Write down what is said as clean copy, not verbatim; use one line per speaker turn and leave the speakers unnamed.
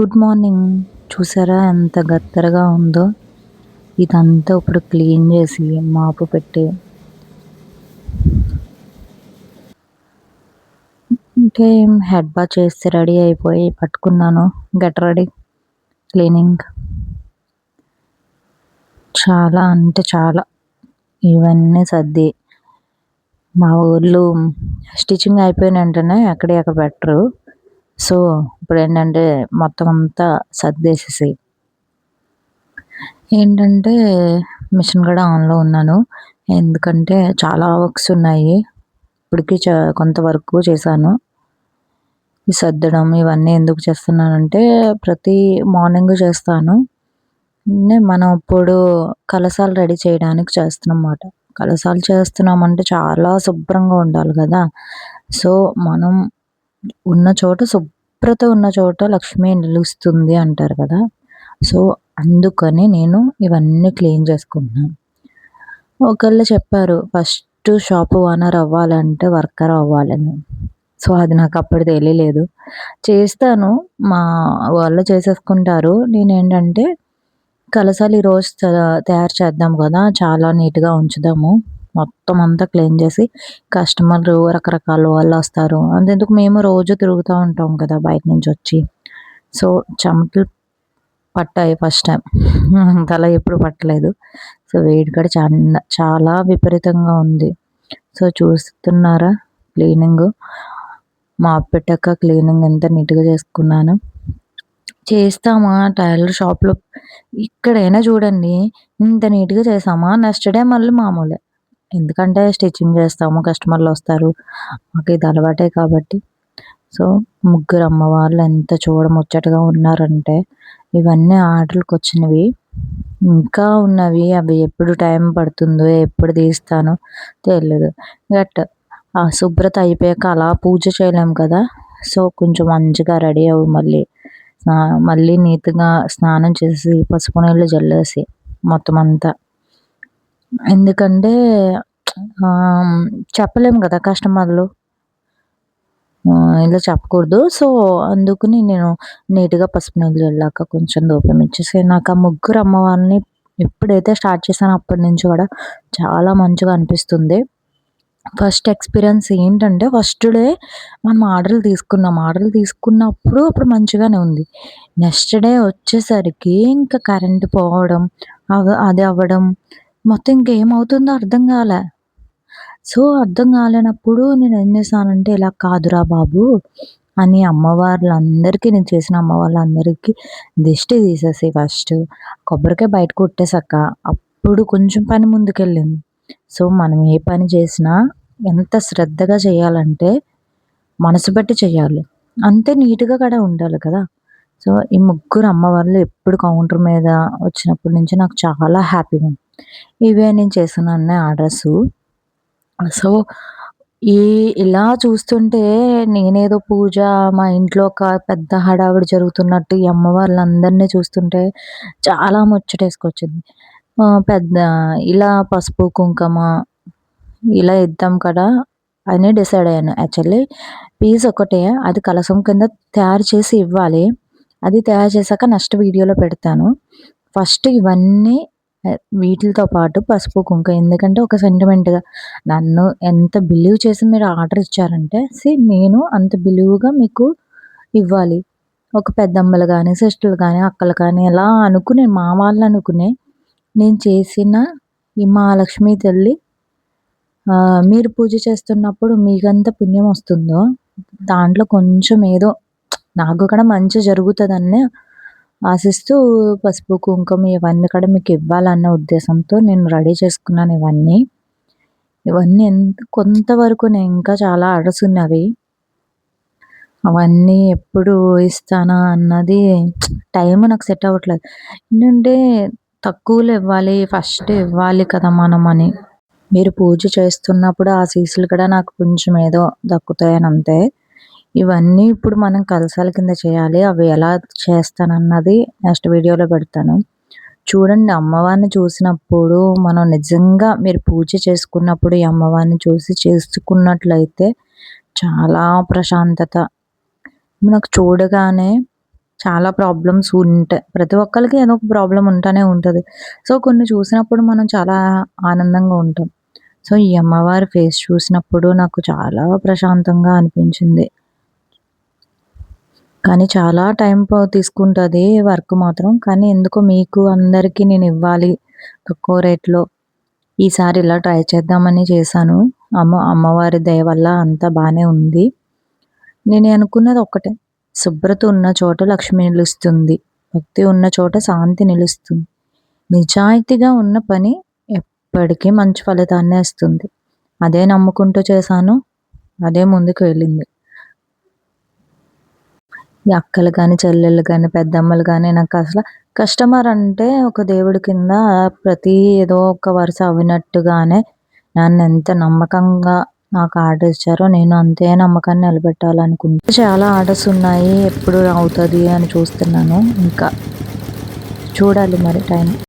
Good morning. చూసారా ఎంత గత్తరగా ఉందో? ఇదంతా ఇప్పుడు క్లీన్ చేసి, మాపు పెట్టి అంటే హెడ్ బాత్ చేసి రెడీ అయిపోయి పట్టుకున్నాను. Get ready cleaning. చాలా అంటే చాలా ఇవన్నీ సర్ది మా ఊర్లో స్టిచ్చింగ్ అయిపోయిన వెంటనే అక్కడే అక్కడ పెట్టరు. సో ఇప్పుడేంటంటే మొత్తం అంతా సర్దేసేసి ఏంటంటే మిషన్ కూడా ఆన్‌లో ఉన్నాను. ఎందుకంటే చాలా వర్క్స్ ఉన్నాయి. ఇప్పటికి కొంతవరకు చేశాను. ఈ సర్దడం ఇవన్నీ ఎందుకు చేస్తున్నానంటే ప్రతి మార్నింగ్ చేస్తాను. మనం ఇప్పుడు కలశాలు రెడీ చేయడానికి చేస్తున్నామన్నమాట. కలశాలు చేస్తున్నామంటే చాలా శుభ్రంగా ఉండాలి కదా! సో మనం ఉన్న చోట శుభ్రత ఉన్న చోట లక్ష్మి నిలుస్తుంది అంటారు కదా! సో అందుకని నేను ఇవన్నీ క్లీన్ చేసుకుంటున్నాను. ఒకళ్ళు చెప్పారు ఫస్ట్ షాప్ ఓనర్ అవ్వాలంటే వర్కర్ అవ్వాలని. సో అది నాకు అప్పుడు తెలియలేదు. చేస్తాను. మా వాళ్ళు చేసేసుకుంటారు. నేనేంటంటే కలశాలు ఈరోజు తయారు చేద్దాం కదా! చాలా నీట్‌గా ఉంచుదాము. మొత్తం అంతా క్లీన్ చేసి కస్టమర్లు రకరకాల వాళ్ళొస్తారు. అంతెందుకు మేము రోజు తిరుగుతూ ఉంటాం కదా! బయట నుంచి వచ్చి. సో చెమటలు పట్టాయి ఫస్ట్ టైం. అంతలా ఎప్పుడు పట్టలేదు. సో వేడి కూడా చాలా విపరీతంగా ఉంది. సో చూస్తున్నారా క్లీనింగు. మాప్ పెట్టాక క్లీనింగ్ ఎంత నీట్‌గా చేసుకున్నాను. చేస్తామా టైలర్ షాప్‌లో ఇక్కడైనా చూడండి ఇంత నీట్‌గా చేసామా నెక్స్ట్ డే మళ్ళీ మామూలే. ఎందుకంటే స్టిచ్చింగ్ చేస్తాము, కస్టమర్‌లొస్తారు. మాకు ఇది అలవాటే కాబట్టి. సో ముగ్గురు అమ్మవార్లు ఎంత చూడముచ్చటగా ఉన్నారంటే ఇవన్నీ ఆర్డర్‌లకొచ్చినవి. ఇంకా ఉన్నవి అవి ఎప్పుడు టైం పడుతుందో, ఎప్పుడు తీస్తానో తెలీదు. ఆ శుభ్రత అయిపోయాక అలా పూజ చేయలేం కదా! సో కొంచెం మంచిగా రెడీ అవ్వి మళ్ళీ నీట్‌గా స్నానం చేసి, పసుపు నీళ్ళు జల్లేసి మొత్తం అంతా. ఎందుకంటే చెప్పలేము కదా కస్టమర్లు. ఇలా చెప్పకూడదు. సో అందుకని నేను నీట్‌గా పసుపు నీళ్ళు జల్లాక కొంచెం ధూపం ఇచ్చేసి నాకు ఆ ముగ్గురు అమ్మవారిని ఎప్పుడైతే స్టార్ట్ చేశానో అప్పటి నుంచి కూడా చాలా మంచిగా అనిపిస్తుంది. ఫస్ట్ ఎక్స్‌పీరియన్స్ ఏంటంటే ఫస్ట్ డే మనం ఆర్డర్‌లు తీసుకున్నాం. ఆర్డర్‌లు తీసుకున్నప్పుడు అప్పుడు మంచిగానే ఉంది. నెక్స్ట్ డే వచ్చేసరికి ఇంకా కరెంట్ పోవడం, అది అవ్వడం మొత్తం ఇంకేమవుతుందో అర్థం కాలే. సో అర్థం కాలేనప్పుడు నేనేం చేశానంటే ఇలా కాదురా బాబు అని అమ్మవార్లందరికీ నేను చేసిన అమ్మవార్లందరికీ దిష్టి తీసేసి ఫస్ట్ కొబ్బరికాయ బయట కొట్టేసాక అప్పుడు కొంచెం పని ముందుకెళ్ళింది. సో మనం ఏ పని చేసినా ఎంత శ్రద్ధగా చేయాలంటే మనసు పెట్టి చేయాలి. అంతే నీట్‌గా కూడా ఉండాలి కదా! సో ఈ ముగ్గురు అమ్మవార్లు ఎప్పుడు కౌంటర్ మీద వచ్చినప్పటి నుంచి నాకు చాలా హ్యాపీగా ఉంది. ఇవే నేను చేసిన అన్ని ఆర్డర్సు. సో ఇలా చూస్తుంటే నేనేదో పూజ మా ఇంట్లో ఒక పెద్ద హడావిడి జరుగుతున్నట్టు ఈ అమ్మవార్లందరిని చూస్తుంటే చాలా ముచ్చటేసుకొచ్చింది. పెద్ద ఇలా పసుపు, కుంకుమ ఇలా ఇద్దాం కదా అని డిసైడ్ అయ్యాను. యాక్చువల్లీ పీస్ ఒకటే అది కలశం కింద తయారు చేసి ఇవ్వాలి. అది తయారు చేశాక నెక్స్ట్ వీడియోలో పెడతాను. ఫస్ట్ ఇవన్నీ వీటిలతో పాటు పసుపు, కుంకుమ ఎందుకంటే ఒక సెంటిమెంట్‌గా నన్ను ఎంత బిలీవ్ చేసి మీరు ఆర్డర్ ఇచ్చారంటే నేను అంత బిలీవ్‌గా మీకు ఇవ్వాలి. ఒక పెద్దమ్మలు గాని, సిస్టర్‌లు గాని, అక్కలు కానీ ఇలా అనుకుని మా వాళ్ళు అనుకునే నేను చేసిన ఈ మహాలక్ష్మి తల్లి మీరు పూజ చేస్తున్నప్పుడు మీకెంత పుణ్యం వస్తుందో దాంట్లో కొంచెం ఏదో నాకు కూడా మంచి జరుగుతదని ఆశిస్తూ పసుపు, కుంకుమ ఇవన్నీ కూడా మీకు ఇవ్వాలన్న ఉద్దేశంతో నేను రెడీ చేసుకున్నాను ఇవన్నీ. ఇవన్నీ కొంతవరకు నేను ఇంకా చాలా ఆర్డర్స్ ఉన్నవి. అవన్నీ ఎప్పుడు ఇస్తానా అన్నది టైం నాకు సెట్ అవ్వట్లేదు. ఏంటంటే తక్కువలో ఇవ్వాలి, ఫస్ట్ ఇవ్వాలి కదా మనమని. మీరు పూజ చేస్తున్నప్పుడు ఆశీస్సులు కూడా నాకు కొంచెం ఏదో దక్కుతాయని అంతే. ఇవన్నీ ఇప్పుడు మనం కలశాల కింద చేయాలి. అవి ఎలా చేస్తానన్నది నెక్స్ట్ వీడియోలో పెడతాను. చూడండి అమ్మవారిని చూసినప్పుడు మనం నిజంగా మీరు పూజ చేసుకున్నప్పుడు ఈ అమ్మవారిని చూసి చేసుకున్నట్లయితే చాలా ప్రశాంతత. నాకు చూడగానే చాలా ప్రాబ్లమ్స్ ఉంటాయి. ప్రతి ఒక్కళ్ళకి ఏదో ఒక ప్రాబ్లమ్ ఉంటానే ఉంటది. సో, కొన్ని చూసినప్పుడు మనం చాలా ఆనందంగా ఉంటాం. సో, ఈ అమ్మవారి ఫేస్ చూసినప్పుడు నాకు చాలా ప్రశాంతంగా అనిపించింది. కానీ చాలా టైం తీసుకుంటది వర్క్ మాత్రం. కానీ ఎందుకో మీకు అందరికి నేనివ్వాలి తక్కువ రేట్‌లో. ఈసారి ఇలా ట్రై చేద్దామని చేశాను. అమ్మవారి దయ వల్ల అంతా బానే ఉంది. నేను అనుకున్నది ఒక్కటే. శుభ్రత ఉన్న చోట లక్ష్మి నిలుస్తుంది. భక్తి ఉన్న చోట శాంతి నిలుస్తుంది. నిజాయితీగా ఉన్న పని ఎప్పటికీ మంచి ఫలితాన్నే ఇస్తుంది. అదే నమ్ముకుంటూ చేశాను. అదే ముందుకు వెళ్ళింది. ఈ అక్కలు గాని, చెల్లెళ్ళు గాని, పెద్దమ్మలు గాని నాకసల కస్టమర్ అంటే ఒక దేవుడి కింద ప్రతి ఏదో ఒక వరుస అవినట్టుగానే నన్నెంత నమ్మకంగా నాకు ఆర్డర్ ఇచ్చారో నేను అంతే నమ్మకాన్ని నిలబెట్టాలనుకుంటా. చాలా ఆర్డర్స్ ఉన్నాయి. ఎప్పుడు అవుతది అని చూస్తున్నాను. ఇంకా చూడాలి మరి టైం.